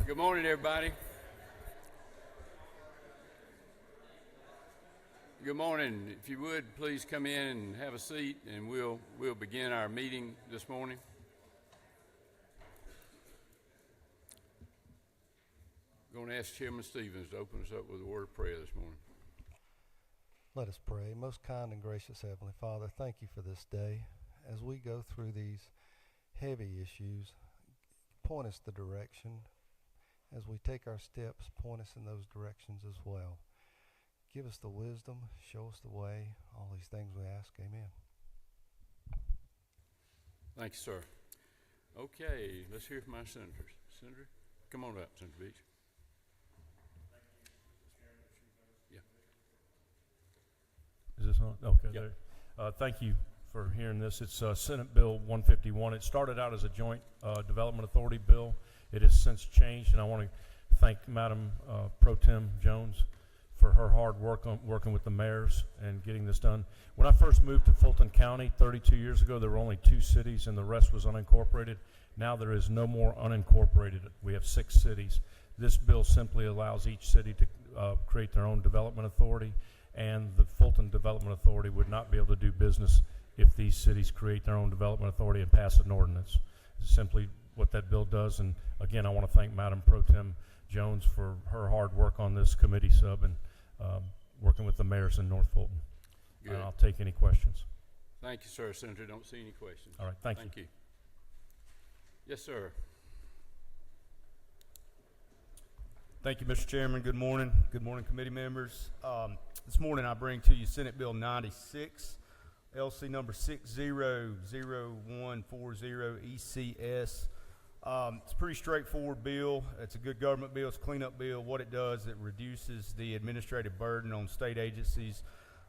Good morning, everybody. Good morning. If you would, please come in and have a seat, and we'll begin our meeting this morning. I'm going to ask Chairman Stevens to open us up with a word of prayer this morning. Let us pray. Most kind and gracious Heavenly Father, thank you for this day. As we go through these heavy issues, point us the direction. As we take our steps, point us in those directions as well. Give us the wisdom, show us the way. All these things we ask. Amen. Thank you, sir. Okay, let's hear from our senators. Senator, come on up, Senator Beach. Yeah. Is this on? Okay, Yep. there. Thank you for hearing this. It's Senate Bill 151. It started out as a joint development authority bill. It has since changed, and I want to thank Madam Pro Tem Jones for her hard work on working with the mayors and getting this done. When I first moved to Fulton County 32 years ago, there were only 2 cities and the rest was unincorporated. Now there is no more unincorporated. We have 6 cities. This bill simply allows each city to create their own development authority, and the Fulton Development Authority would not be able to do business if these cities create their own development authority and pass an ordinance. It's simply what that bill does. And again, I want to thank Madam Pro Tem Jones for her hard work on this committee sub and working with the mayors in North Fulton. Good. And I'll take any questions. Thank you, sir. Senator, don't see any questions. All right, thank you. Yes, sir. Thank you, Mr. Chairman. Good morning. Good morning, committee members. This morning I bring to you Senate Bill 96, LC number 600140 ECS. It's a pretty straightforward bill. It's a good government bill. It's a cleanup bill. What it does, it reduces the administrative burden on state agencies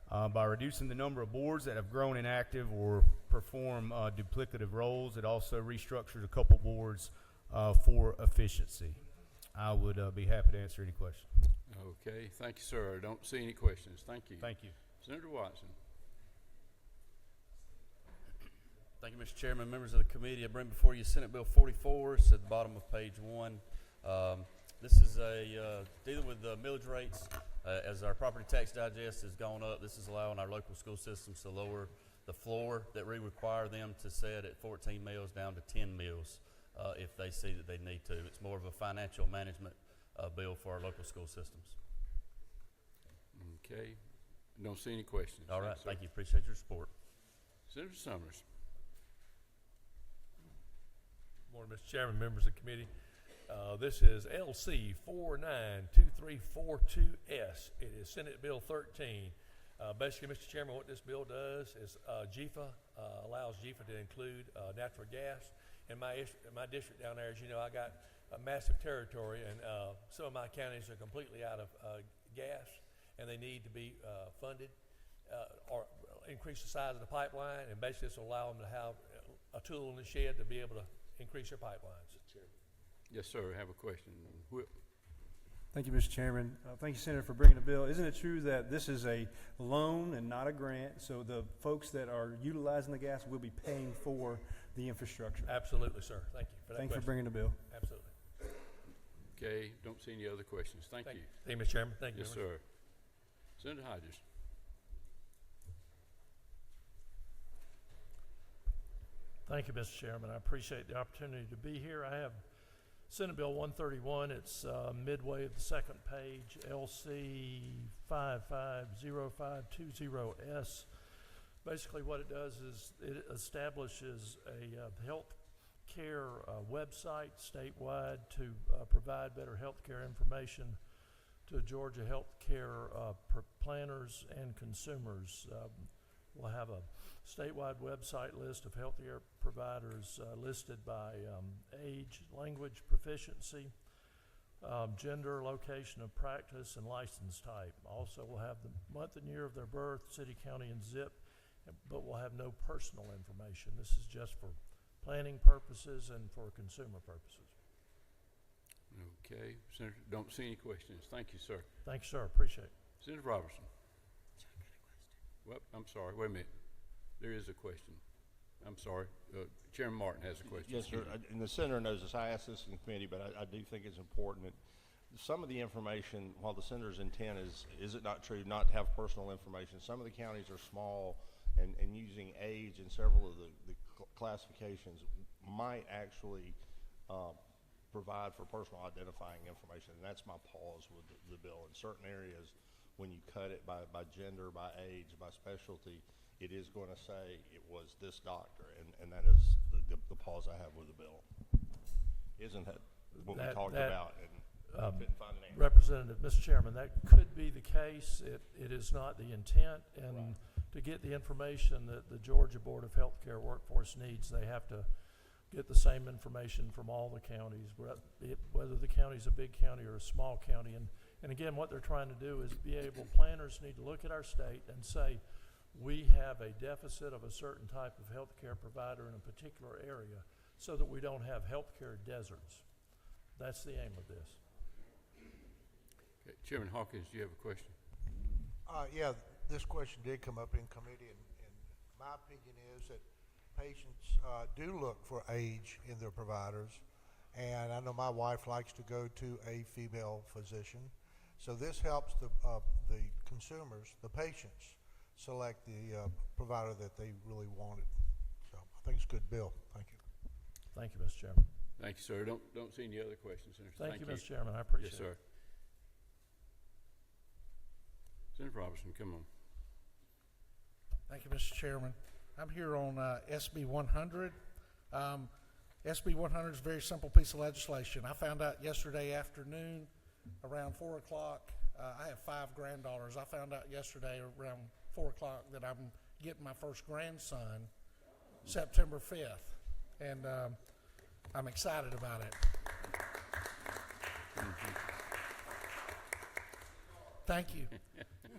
by reducing the number of boards that have grown inactive or perform duplicative roles. It also restructures a couple boards for efficiency. I would be happy to answer any questions. Okay, thank you, sir. Don't see any questions. Thank you. Thank you. Senator Watson. Thank you, Mr. Chairman, members of the committee. I bring before you Senate Bill 44. It's at the bottom of page 1. This is dealing with the millage rates. As our property tax digest has gone up, this is allowing our local school systems to lower the floor that we require them to set at 14 mills down to 10 mills if they see that they need to. It's more of a financial management bill for our local school systems. Okay. Don't see any questions. All right. Thank Thank you. Appreciate your support. Senator Summers. Morning, Mr. Chairman, members of the committee. This is LC 492342S. It is Senate Bill 13. Basically, Mr. Chairman, what this bill does is GFA allows GFA to include natural gas. In my district down there, as you know, I got a massive territory, and some of my counties are completely out of gas, and they need to be funded or increase the size of the pipeline, and basically this will allow them to have a tool in the shed to be able to increase your pipelines. Yes, sir. I have a question. Whip. Thank you, Mr. Chairman. Thank you, Senator, for bringing the bill. Isn't it true that this is a loan and not a grant? So the folks that are utilizing the gas will be paying for the infrastructure. Absolutely, sir. Thank you for that. Thank you for question. bringing the bill. Absolutely. Okay. Don't see any other questions. Thank you. Thank you, Mr. Chairman. Thank you. Yes, sir. Senator Hodges. Thank you, Mr. Chairman. I appreciate the opportunity to be here. I have Senate Bill 131. It's midway of the second page, LC 550520S. Basically what it does is it establishes a health care website statewide to provide better health care information to Georgia health care planners and consumers. We'll have a statewide website list of healthcare providers listed by age, language proficiency, gender, location of practice, and license type. Also, we'll have the month and year of their birth, city, county, and zip, but we'll have no personal information. This is just for planning purposes and for consumer purposes. Okay. Senator, don't see any questions. Thank you, sir. Thank you, sir. Appreciate it. Senator Robertson. Well, I'm sorry. Wait a minute. There is a question. I'm sorry. Chairman Martin has a question. Yes, sir. And the senator knows this. I asked this in committee, but I do think it's important that some of the information, while the senator's intent is it not true not to have personal information, some of the counties are small, and using age in several of the classifications might actually provide for personal identifying information. And that's my pause with the bill. In certain areas, when you cut it by gender, by age, by specialty, it is going to say it was this doctor, and that is the pause I have with the bill. Isn't that what we talked about? And I couldn't find an answer. Representative, Mr. Chairman, that could be the case. It is not the intent, and to get the information that the Georgia Board of Healthcare Workforce needs, they have to get the same information from all the counties, whether the county's a big county or a small county. And again, what they're trying to do is be able, planners need to look at our state and say, we have a deficit of a certain type of healthcare provider in a particular area so that we don't have healthcare deserts. That's the aim of this. Okay. Chairman Hawkins, do you have a question? Yeah, this question did come up in committee, and my opinion is that patients do look for age in their providers, and I know my wife likes to go to a female physician, so this helps the consumers, the patients, select the provider that they really wanted. So I think it's a good bill. Thank you. Thank you, Mr. Chairman. Thank you, sir. Don't see any other questions, Senator. Thank you, Mr. Chairman. I appreciate Yes, it. sir. Senator Robertson, come on. Thank you, Mr. Chairman. I'm here on SB 100. SB 100 is a very simple piece of legislation. I found out yesterday afternoon around 4 o'clock. I have 5 granddaughters. I found out yesterday around 4 o'clock that I'm getting my first grandson September 5th. And I'm excited about it. Thank you.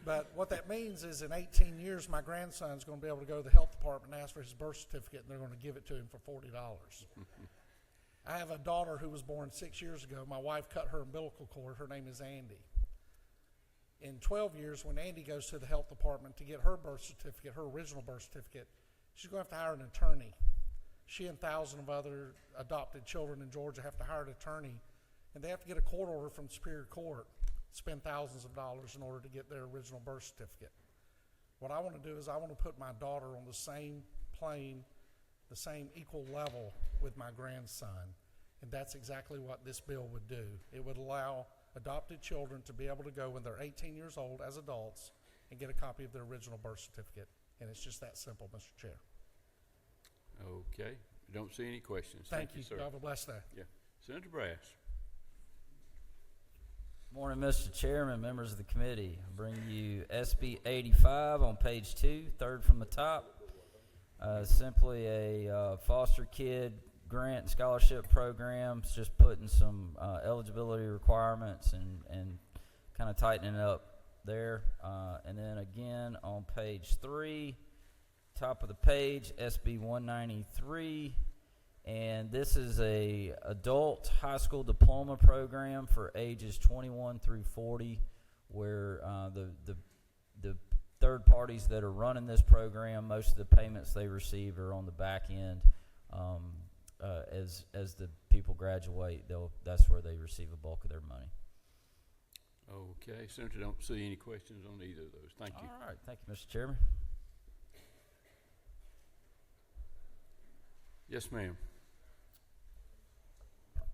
But what that means is in 18 years, my grandson's going to be able to go to the health department and ask for his birth certificate, and they're going to give it to him for $40. I have a daughter who was born 6 years ago. My wife cut her umbilical cord. Her name is Andy. In 12 years, when Andy goes to the health department to get her birth certificate, her original birth certificate, she's going to have to hire an attorney. She and thousands of other adopted children in Georgia have to hire an attorney, and they have to get a court order from Superior Court, spend thousands of dollars in order to get their original birth certificate. What I want to do is I want to put my daughter on the same plane, the same equal level with my grandson, and that's exactly what this bill would do. It would allow adopted children to be able to go when they're 18 years old as adults and get a copy of their original birth certificate, and it's just that simple, Mr. Chair. Okay. Don't see any questions. Thank you, sir. Have a blessed day. Yeah. Senator Brass. Morning, Mr. Chairman, members of the committee. I bring you SB 85 on page 2, third from the top. Simply a foster kid grant and scholarship program. It's just putting some eligibility requirements and kind of tightening it up there. And then again on page 3, top of the page, SB 193. And this is a adult high school diploma program for ages 21 through 40, where the third parties that are running this program, most of the payments they receive are on the back end. As the people graduate, that's where they receive a bulk of their money. Okay, Senator, don't see any questions on either of those. Thank you. All right, thank you, Mr. Chairman. Yes, ma'am.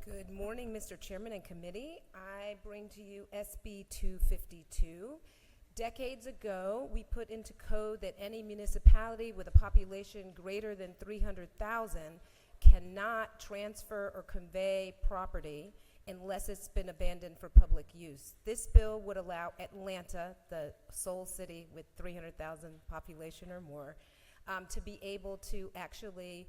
Good morning, Mr. Chairman and committee. I bring to you SB 252. Decades ago, we put into code that any municipality with a population greater than 300,000 cannot transfer or convey property unless it's been abandoned for public use. This bill would allow Atlanta, the sole city with 300,000 population or more, to be able to actually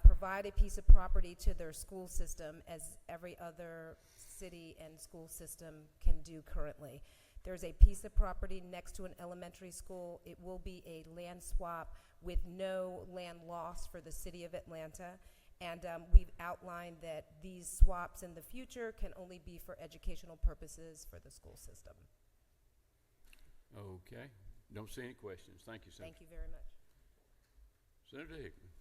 provide a piece of property to their school system as every other city and school system can do currently. There's a piece of property next to an elementary school. It will be a land swap with no land loss for the city of Atlanta. And we've outlined that these swaps in the future can only be for educational purposes for the school system. Okay. Don't see any questions. Thank you, Senator. Thank you very much. Senator Hickman.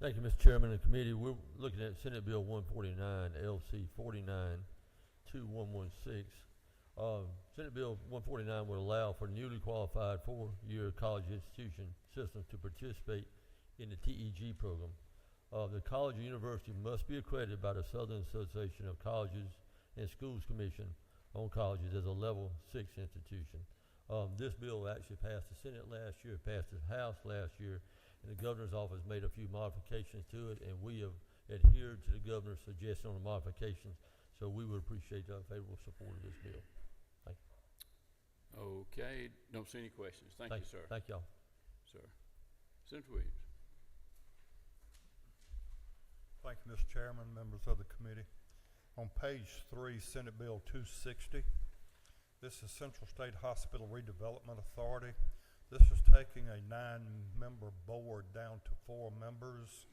Thank you, Mr. Chairman and committee. We're looking at Senate Bill 149, LC 492116. Senate Bill 149 will allow for newly qualified four-year college institution systems to participate in the TEG program. The college or university must be accredited by the Southern Association of Colleges and Schools Commission on Colleges as a level 6 institution. This bill actually passed the Senate last year, passed the House last year, and the governor's office made a few modifications to it, and we have adhered to the governor's suggestion on the modifications, so we would appreciate favorable support of this bill. Thank you. Okay, don't see any questions. Thank you, sir. Thank y'all. Sir. Senator Williams. Thank you, Mr. Chairman, members of the committee. On page 3, Senate Bill 260, this is Central State Hospital Redevelopment Authority. This is taking a 9-member board down to 4 members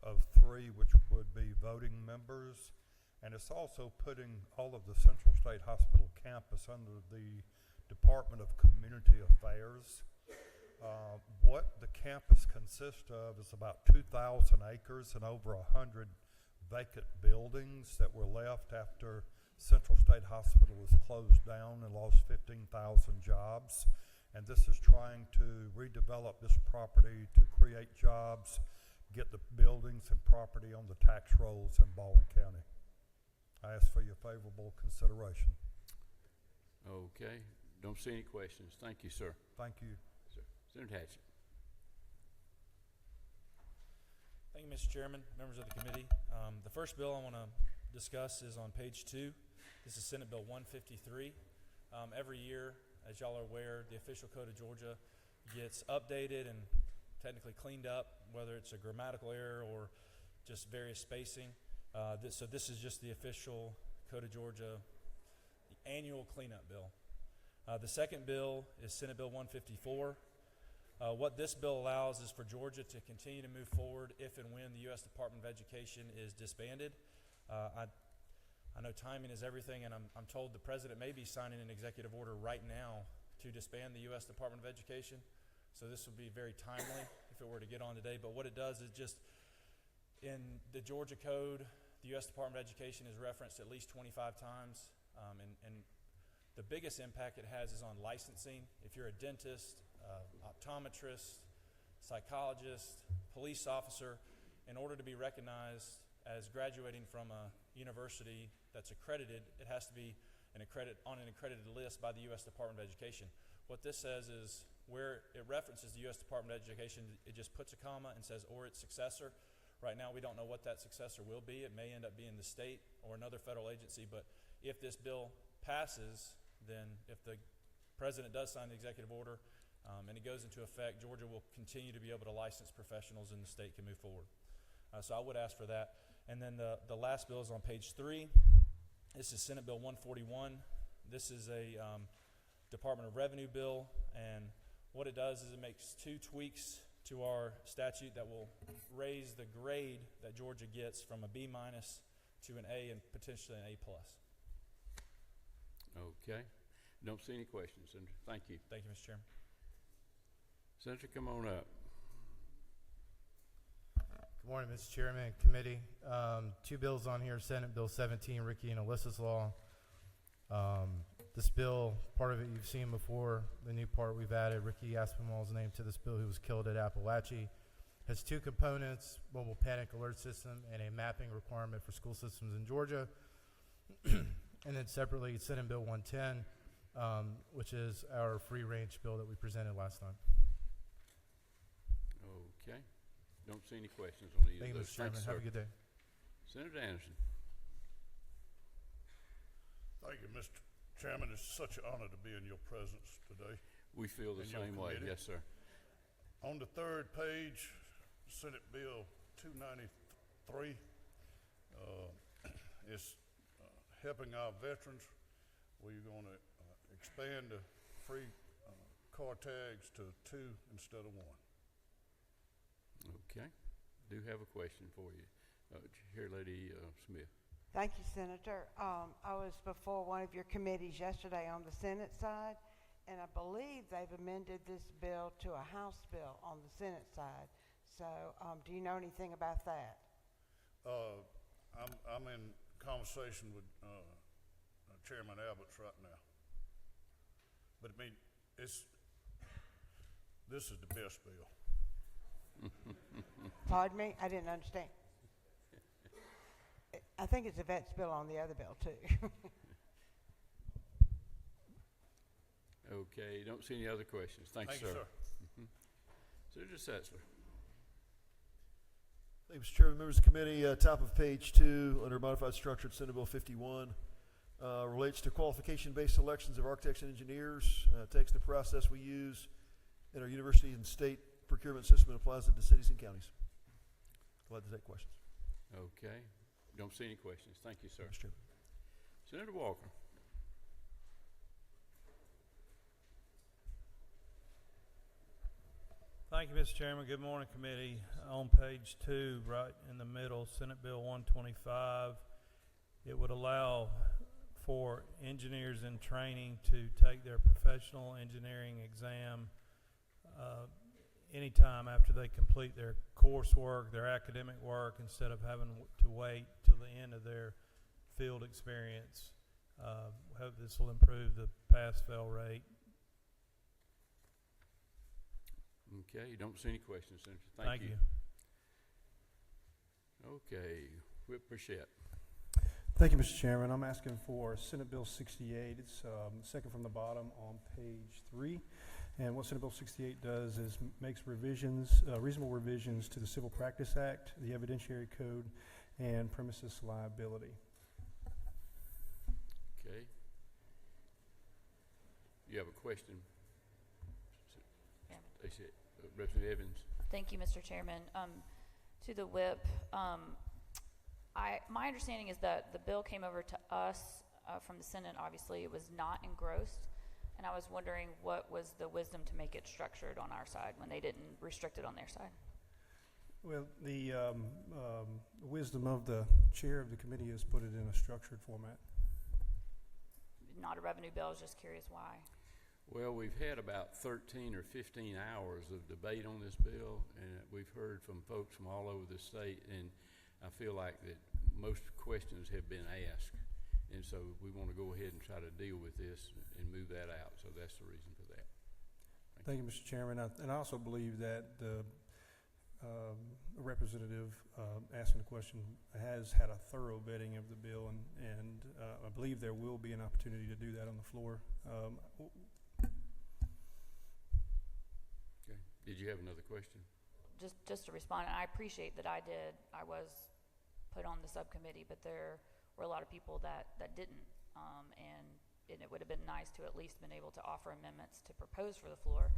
of 3, which would be voting members. And it's also putting all of the Central State Hospital campus under the Department of Community Affairs. What the campus consists of is about 2,000 acres and over 100 vacant buildings that were left after Central State Hospital was closed down and lost 15,000 jobs. And this is trying to redevelop this property to create jobs, get the buildings and property on the tax rolls in Baldwin County. I ask for your favorable consideration. Okay, don't see any questions. Thank you, sir. Thank you. Sir. Senator Hatchett. Thank you, Mr. Chairman, members of the committee. The first bill I want to discuss is on page 2. This is Senate Bill 153. Every year, as y'all are aware, the official code of Georgia gets updated and technically cleaned up, whether it's a grammatical error or just various spacing. So this is just the official code of Georgia, the annual cleanup bill. The second bill is Senate Bill 154. What this bill allows is for Georgia to continue to move forward if and when the U.S. Department of Education is disbanded. I know timing is everything, and I'm told the president may be signing an executive order right now to disband the U.S. Department of Education. So this would be very timely if it were to get on today. But what it does is just in the Georgia code, the U.S. Department of Education is referenced at least 25 times. And the biggest impact it has is on licensing. If you're a dentist, optometrist, psychologist, police officer, in order to be recognized as graduating from a university that's accredited, it has to be on an accredited list by the U.S. Department of Education. What this says is where it references the U.S. Department of Education, it just puts a comma and says, or its successor. Right now, we don't know what that successor will be. It may end up being the state or another federal agency, but if this bill passes, then if the president does sign the executive order and it goes into effect, Georgia will continue to be able to license professionals and the state can move forward. So I would ask for that. And then the last bill is on page 3. This is Senate Bill 141. This is a Department of Revenue bill, and what it does is it makes 2 tweaks to our statute that will raise the grade that Georgia gets from a B- to an A and potentially an A+. Okay. Don't see any questions, Senator. Thank you. Thank you, Mr. Chairman. Senator, come on up. Good morning, Mr. Chairman and committee. 2 bills on here, Senate Bill 17, Ricky and Alyssa's Law. This bill, part of it you've seen before. The new part we've added, Ricky Aspinwall's name to this bill, who was killed at Appalachia. Has 2 components, mobile panic alert system and a mapping requirement for school systems in Georgia. And then separately, Senate Bill 110, which is our free range bill that we presented last time. Okay. Don't see any questions on either Thank you, of those. Mr. Chairman. Have a good day. Senator Anderson. Thank you, Mr. Chairman. It's such an honor to be in your presence today. We feel the same way. Yes, sir. On the 3rd page, Senate Bill 293 is helping our veterans. We're going to expand the free car tags to 2 instead of 1. Okay. Do have a question for you. Here, Lady Smith. Thank you, Senator. I was before one of your committees yesterday on the Senate side, and I believe they've amended this bill to a House bill on the Senate side. So, do you know anything about that? I'm in conversation with Chairman Alberts right now. But I mean, this is the best bill. Pardon me? I didn't understand. I think it's a vet's bill on the other bill, too. Okay, don't see any other questions. Thank you, sir. Senator Setzler. Thank you, Mr. Chairman, members of the committee. Top of page 2, under modified structure, Senate Bill 51, relates to qualification-based selections of architects and engineers. Takes the process we use in our university and state procurement system and applies it to cities and counties. Glad to take questions. Okay, don't see any questions. Thank you, sir. Mr. Chairman. Senator Walker. Thank you, Mr. Chairman. Good morning, committee. On page 2, right in the middle, Senate Bill 125, it would allow for engineers in training to take their professional engineering exam anytime after they complete their coursework, their academic work, instead of having to wait till the end of their field experience. Hope this will improve the pass-fail rate. Okay, you don't see any questions, Senator. Thank you. Okay, Whip Burchett. Thank you, Mr. Chairman. I'm asking for Senate Bill 68. It's second from the bottom on page 3. And what Senate Bill 68 does is makes revisions, reasonable revisions to the Civil Practice Act, the Evidentiary Code, and premises liability. Okay. You have a question? Representative Evans. Thank you, Mr. Chairman. To the whip, my understanding is that the bill came over to us from the Senate. Obviously, it was not engrossed, and I was wondering what was the wisdom to make it structured on our side when they didn't restrict it on their side. Well, the wisdom of the chair of the committee is put it in a structured format. Not a revenue bill. I was just curious why. Well, we've had about 13 or 15 hours of debate on this bill, and we've heard from folks from all over the state, and I feel like that most questions have been asked, and so we want to go ahead and try to deal with this and move that out, so that's the reason for that. Thank you, Mr. Chairman. And I also believe that the representative asking the question has had a thorough vetting of the bill, and I believe there will be an opportunity to do that on the floor. Okay. Did you have another question? Just to respond, and I appreciate that I was put on the subcommittee, but there were a lot of people that didn't, and it would have been nice to at least been able to offer amendments to propose for the floor,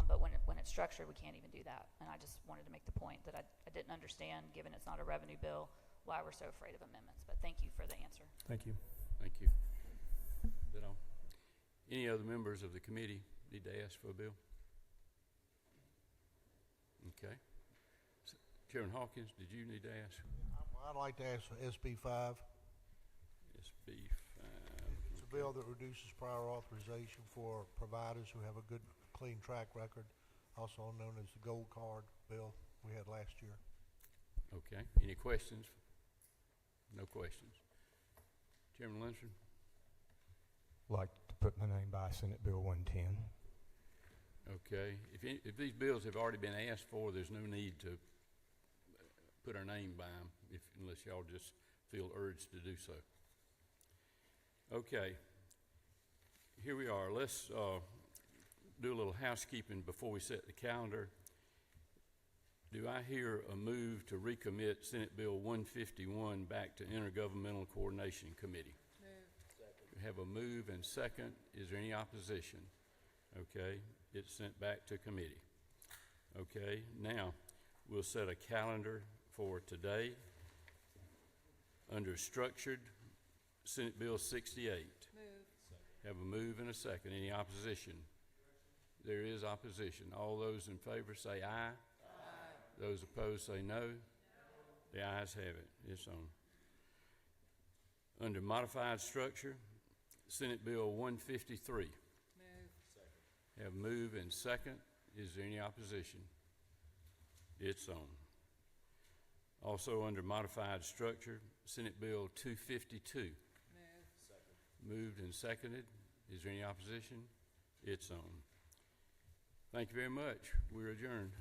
but when it's structured, we can't even do that. And I just wanted to make the point that I didn't understand, given it's not a revenue bill, why we're so afraid of amendments. But thank you for the answer. Thank you. Thank you. Is that all? Any other members of the committee need to ask for a bill? Okay. Chairman Hawkins, did you need to ask? I'd like to ask for SB 5. SB 5. It's a bill that reduces prior authorization for providers who have a good, clean track record, also known as the gold card bill we had last year. Okay. Any questions? No questions. Chairman Lindstrom? Like to put my name by Senate Bill 110. Okay. If these bills have already been asked for, there's no need to put our name by them unless y'all just feel urged to do so. Okay. Here we are. Let's do a little housekeeping before we set the calendar. Do I hear a move to recommit Senate Bill 151 back to Intergovernmental Coordination Committee? Move. We have a move and second. Is there any opposition? Okay. It's sent back to committee. Okay. Now, we'll set a calendar for today. Under structured, Senate Bill 68. Move. Have a move and a second. Any opposition? There is opposition. All those in favor say aye. Aye. Those opposed say no. The ayes have it. It's on. Under modified structure, Senate Bill 153. Move. Second. Have move and second. Is there any opposition? It's on. Also, under modified structure, Senate Bill 252. Moved and seconded. Is there any opposition? It's on. Thank you very much. We're adjourned.